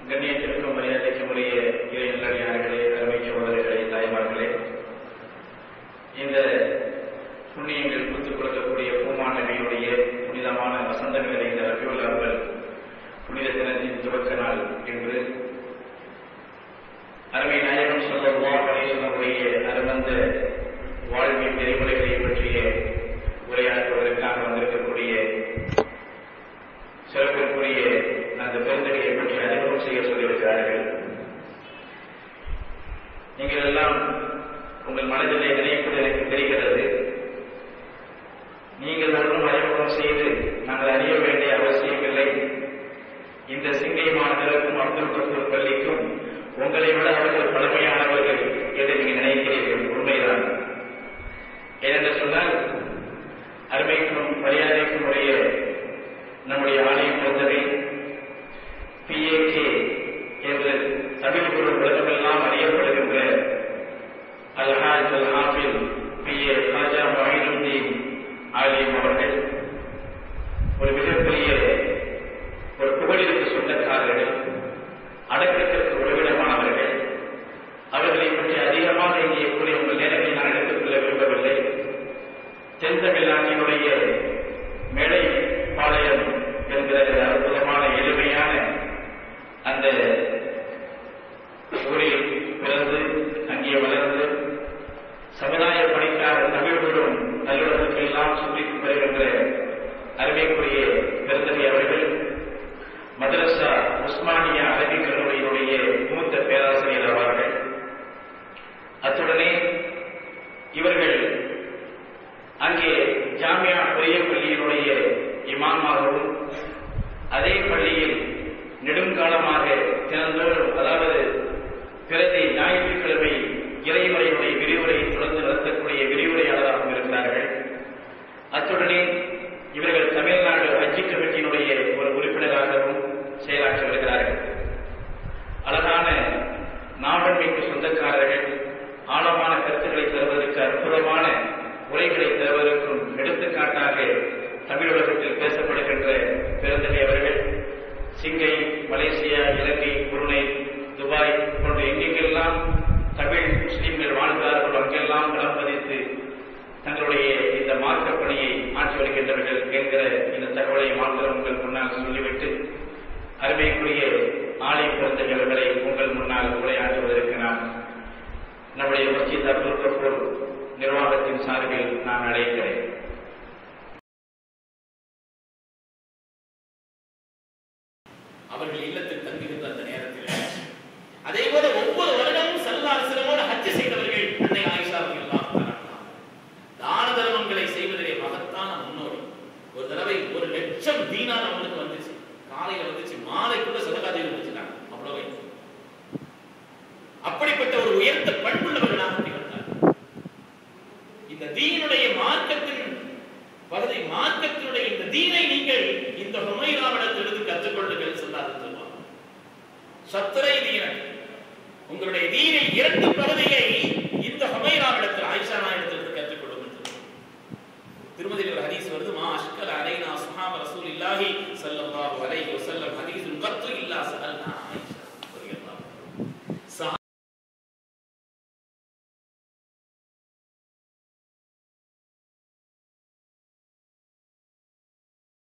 கண்ணியத்திற்கும் மரியாதைக்கும் உரிய இறை நல்லடியார்களே, அருமை சகோதரர்களே, தாய்மார்களே, இந்த புண்ணியங்கள் குத்துக் கொடுக்கக்கூடிய பூமான் நபியுடைய புனிதமான வசந்தம் நிறைந்த ரபியுல் அவ்வல் புனித தினத்தின் துவக்க நாள் என்று அருமை நாயகம் ஸல்லல்லாஹு அலைஹி வஸல்லம் அருமந்த வாழ்வின் நெறிமுறைகளை பற்றிய உரையாற்றுவதற்காக வந்திருக்கக்கூடிய சிறப்பிற்குரிய அந்த பெருந்தகையை பற்றி அறிமுகம் செய்ய சொல்லியிருக்கிறார்கள். நீங்கள் எல்லாம் உங்கள் மனதிலே நினைப்பது எனக்கு தெரிகிறது. நீங்கள் ஒன்றும் அறிமுகம் செய்து நாங்கள் அறிய வேண்டிய அவசியமில்லை. இந்த சிங்கை மாநகருக்கும் அப்துல் கஃபூர் பள்ளிக்கும் உங்களை விட அவர்கள் பழமையானவர்கள் என்று நீங்கள் நினைக்கிறீர்கள். உண்மைதான். ஏனென்று சொன்னால் அருமைக்கும் மரியாதைக்கும் உடைய நம்முடைய ஆலய பிறந்தவை PAK என்று தமிழ் குழு உலகமெல்லாம் அறியப்படுகின்ற அல்ஹாஜ் அல்-ஹாஃபிஸ் PA காஜா மொஹீனுத்தீன் ஆலிம் அவர்கள் ஒரு மிகப்பெரிய ஒரு புகழிற்கு சொந்தக்காரர்கள், அடக்கத்திற்கு உறவிடமானவர்கள். அவர்களை பற்றி அதிகமாக இங்கே கூறிய உங்கள் நேரங்களை நான் எடுத்துக் கொள்ள விரும்பவில்லை. தென்தமிழ்நாட்டினுடைய மேடை பாளையம் என்கிற அற்புதமான எளிமையான அந்த ஊரில் பிறந்து அங்கே வளர்ந்து சமுதாய பணிக்காக தமிழ்களும் நல்லுறவுக்கு எல்லாம் சுற்றித்து வருகின்ற அருமைக்குரிய பெருந்தகை அவர்கள் மதரசா உஸ்மானியா அரபிக் கல்லூரியினுடைய மூத்த பேராசிரியர் ஆவார்கள். அத்துடனே இவர்கள் அங்கே ஜாமியா பெரிய பள்ளியினுடைய இமாமாகவும் அதே பள்ளியில் நெடுங்காலமாக தினந்தோறும், அதாவது பிரதி ஞாயிற்றுக்கிழமை இறைமுறையுடைய விரிவுரையை தொடர்ந்து நடத்தக்கூடிய விரிவுரையாளராகவும் இருக்கிறார்கள். அத்துடனே இவர்கள் தமிழ்நாடு ஹஜ் கமிட்டியினுடைய ஒரு உறுப்பினராகவும் செயலாற்றி வருகிறார்கள். அழகான நாவன்மைக்கு சொந்தக்காரர்கள், ஆழமான கருத்துக்களை தருவதற்கு, அற்புதமான உரைகளை தருவதற்கும் எடுத்துக்காட்டாக தமிழகத்தில் பேசப்படுகின்ற பெருந்தகை அவர்கள் சிங்கை, மலேசியா, இலங்கை, புருணை, துபாய் போன்ற எங்கெங்கெல்லாம் தமிழ் முஸ்லீம்கள் வாழ்கிறார்கள் அங்கெல்லாம் இடம் பதித்து தங்களுடைய இந்த மார்க்க பணியை ஆற்றி வருகின்றவர்கள் என்கிற இந்த தகவலை மாத்திரம் உங்கள் முன்னால் சொல்லிவிட்டு அருமைக்குரிய ஆலை பெருந்தகைகளை உங்கள் முன்னால் உரையாற்றுவதற்கு நான் நம்முடைய மஸ்ஜித் அப்துல் கஃபூர் நிர்வாகத்தின் சார்பில் நான் அழைக்கிறேன். அவர்கள் இல்லத்தில் தங்குகின்ற அந்த நேரத்தில் அதே போல ஒவ்வொரு வருடமும் ஸல்லல்லாஹு அலைஹி வஸல்லம் ஹஜ் செய்தவர்கள் அன்னை ஆயிஷா ரலியல்லாஹு அன்ஹா தான தர்மங்களை செய்வதிலே மகத்தான முன்னோடி. ஒரு தடவை 1,00,000 தீனார் அவங்களுக்கு வந்துச்சு. காலையில வந்துச்சு, மாலைக்குள்ள சதகா செய்து வச்சுட்டாங்க. அவ்வளவு அப்படிப்பட்ட ஒரு உயர்ந்த பண்புள்ளவர்களாக திகழ்ந்தார். இந்த தீனுடைய மார்க்கத்தின் பகுதி, மார்க்கத்தினுடைய இந்த தீனை நீங்கள் இந்த ஹுமைராவிடத்திலிருந்து கற்றுக்கொள்ளுங்கள் சொல்லாது சொல்வார். சத்ரை தீனன், உங்களுடைய தீனில் 2 பகுதியை இந்த ஹுமைராவிடத்தில், ஆயிஷா நாயகத்திலிருந்து கற்றுக்கொள்ளுங்கள் சொல்வார். திருமதியில் ஒரு ஹதீஸ் வருது, மா அஷ்கல் அலைனா சுஹாப ரசூலில்லாஹி ஸல்லல்லாஹு அலைஹி வஸல்லம்.